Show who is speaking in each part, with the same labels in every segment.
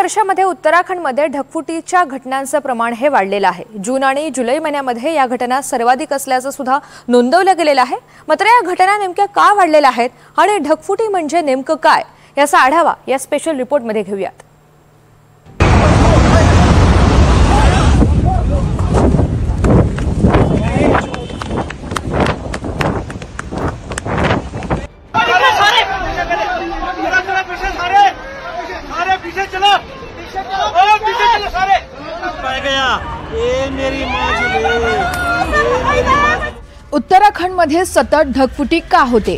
Speaker 1: वर्षामध्ये उत्तराखंडमध्ये ढगफुटीच्या घटनांचं प्रमाण हे वाढलेलं आहे। जून आणि जुलै महिन्यामध्ये या घटना सर्वाधिक असल्याचं सुद्धा नोंदवलं गेलेलं आहे। मात्र या घटना नेमक्या का वाढलेल्या आहेत आणि ढगफुटी म्हणजे नेमकं काय याचा आढावा या स्पेशल रिपोर्टमध्ये घेऊयात।
Speaker 2: उत्तराखंडमध्ये सतत ढगफुटी का होते?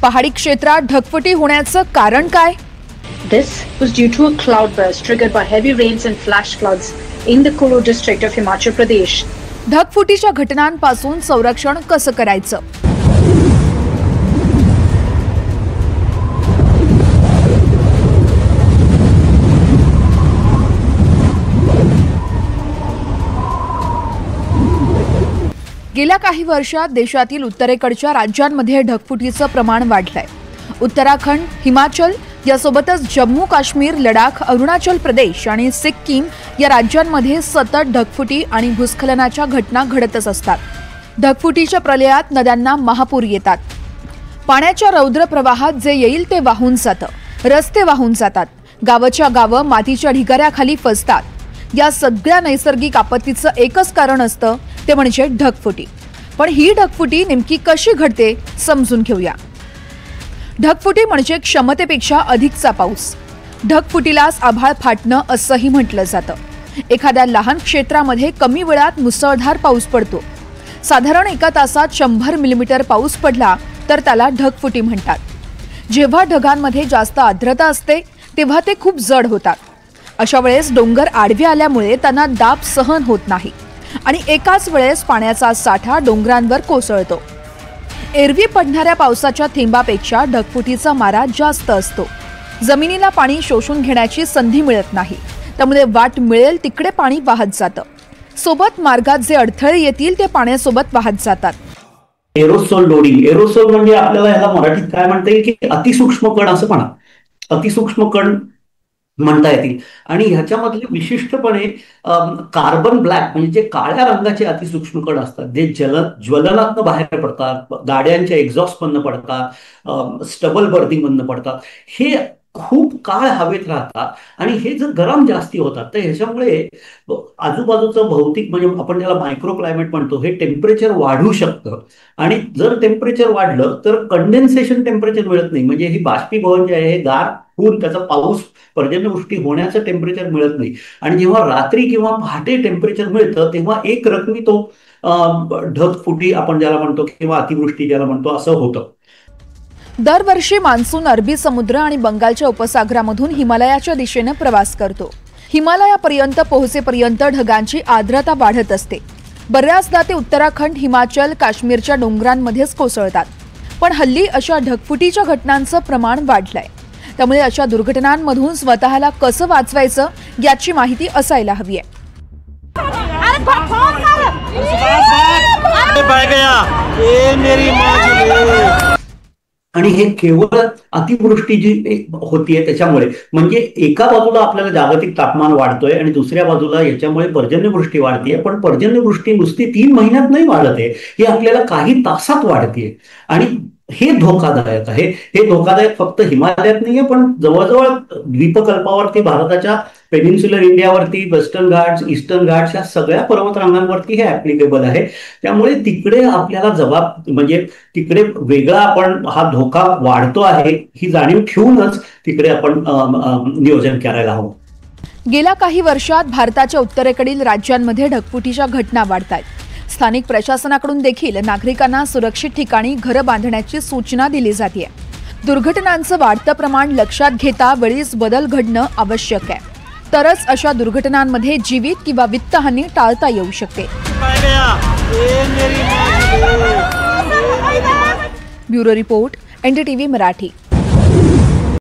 Speaker 2: पहाडी क्षेत्रात ढगफुटी होण्याचं कारण काय?
Speaker 3: This was due to a cloud burst triggered by heavy rains and flash floods in the Kulu district of Himachal Pradesh.
Speaker 2: ढगफुटीच्या घटनांपासून संरक्षण कसं करायचं? गेल्या काही वर्षात देशातील उत्तरेकडच्या राज्यांमध्ये ढगफुटीचं प्रमाण वाढलंय। उत्तराखंड, हिमाचल यासोबतच जम्मू काश्मीर, लडाख, अरुणाचल प्रदेश आणि सिक्कीम या राज्यांमध्ये सतत ढगफुटी आणि भूस्खलनाच्या घटना घडतच असतात। ढगफुटीच्या प्रलयात नद्यांना महापूर येतात। पाण्याच्या रौद्र प्रवाहात जे येईल ते वाहून जातं, रस्ते वाहून जातात, गावाच्या गावं मातीच्या ढिगाऱ्याखाली फसतात। या सगळ्या नैसर्गिक आपत्तीचं एकच कारण असतं, ते म्हणजे ढगफुटी। पण ही ढगफुटी नेमकी कशी घडते समजून घेऊया। ढगफुटी म्हणजे क्षमतेपेक्षा अधिकचा पाऊस। ढगफुटीलाच आभाळ फाटणं असंही म्हटलं जातं। एखाद्या लहान क्षेत्रामध्ये कमी वेळात मुसळधार पाऊस पडतो। साधारण एका तासात 100 मिलीमीटर पाऊस पडला तर त्याला ढगफुटी म्हणतात। जेव्हा ढगांमध्ये जास्त आर्द्रता असते तेव्हा ते खूप जड होतात। अशा वेळेस डोंगर आडवे आल्यामुळे त्यांना दाब सहन होत नाही आणि एकाच वेळेस पाण्याचा साठा डोंगरांवर कोसळतो। एरवी पडणाऱ्या पावसाच्या थेंबापेक्षा ढगफुटीचा मारा जास्त असतो। जमिनीला पाणी शोषून घेण्याची संधी मिळत नाही, त्यामुळे वाट मिळेल तिकडे पाणी वाहत जातं। सोबत मार्गात जे अडथळे येतील ते पाण्यासोबत वाहत जातात।
Speaker 4: एरोसोल लोडिंग, एरोसोल म्हणजे आपल्याला याला मराठीत काय म्हणता येईल की अतिसूक्ष्म कण असं म्हणा, अतिसूक्ष्म कण म्हणता येतील। आणि ह्याच्यामधले विशिष्टपणे कार्बन ब्लॅक म्हणजे जे काळ्या रंगाचे अतिसूक्ष्म कण असतात, जे ज्वलनातनं बाहेर पडतात, गाड्यांच्या एक्झॉस्ट मधनं पडतात, स्टबल बर्निंग मधनं पडतात, हे खूप काळ हवेत राहतात आणि हे जर गरम जास्ती होतात तर ह्याच्यामुळे आजूबाजूचं भौतिक म्हणजे आपण ज्याला मायक्रो क्लायमेट म्हणतो हे टेम्परेचर वाढू शकतं। आणि जर टेम्परेचर वाढलं तर कंडेन्सेशन टेम्परेचर मिळत नाही, म्हणजे ही बाष्पीभवन जे आहे हे गार होऊन त्याचा पाऊस पर्जन्यवृष्टी होण्याचं टेम्परेचर मिळत नाही। आणि जेव्हा रात्री किंवा पहाटे टेम्परेचर मिळतं तेव्हा एक रकमी तो ढगफुटी आपण ज्याला म्हणतो किंवा अतिवृष्टी ज्याला म्हणतो असं होतं।
Speaker 2: दरवर्षी मान्सून अरबी समुद्र आणि बंगालच्या उपसागरामधून हिमालयाच्या दिशेने प्रवास करतो। हिमालयापर्यंत पोहोचेपर्यंत ढगांची आर्द्रता वाढत असते। बऱ्याचदा ते उत्तराखंड, हिमाचल, काश्मीरच्या डोंगरांमध्येच कोसळतात। पण हल्ली अशा ढगफुटीच्या घटनांचं प्रमाण वाढलंय, त्यामुळे अशा दुर्घटनांमधून स्वतःला कसं वाचवायचं याची माहिती असायला हवी आहे।
Speaker 4: आणि हे केवळ अतिवृष्टी जी होतीये त्याच्यामुळे, म्हणजे एका बाजूला आपल्याला जागतिक तापमान वाढतोय आणि दुसऱ्या बाजूला याच्यामुळे पर्जन्यवृष्टी वाढतीये। पण पर्जन्यवृष्टी नुसती 3 महिन्यात नाही वाढत आहे, ही आपल्याला काही तासात वाढतीये आणि हे धोकादायक आहे। हे धोकादायक फक्त हिमालयात नाहीये पण जवळजवळ द्वीपकल्पावरती, भारताच्या पेनिन्सुलर इंडियावरती, वेस्टर्न घाट्स, ईस्टर्न घाट्स या सगळ्या पर्वतरांगांवरती हे ऍप्लिकेबल आहे। त्यामुळे तिकडे आपल्याला म्हणजे तिकडे वेगळा आपण हा धोका वाढतो आहे ही जाणीव ठेवूनच तिकडे आपण नियोजन करायला हवं।
Speaker 2: गेल्या काही वर्षात भारताच्या उत्तरेकडील राज्यांमध्ये ढगफुटीच्या घटना वाढतायत। स्थानिक प्रशासनाकडून देखील नागरिकांना सुरक्षित ठिकाणी घरं बांधण्याची सूचना दिली जाते। दुर्घटनांचं वाढतं प्रमाण लक्षात घेता वेळीच बदल घडणं आवश्यक आहे, तरच अशा दुर्घटनांमध्ये जीवित किंवा वित्तहानी टाळता येऊ शकते। Bureau report, NDTV Marathi.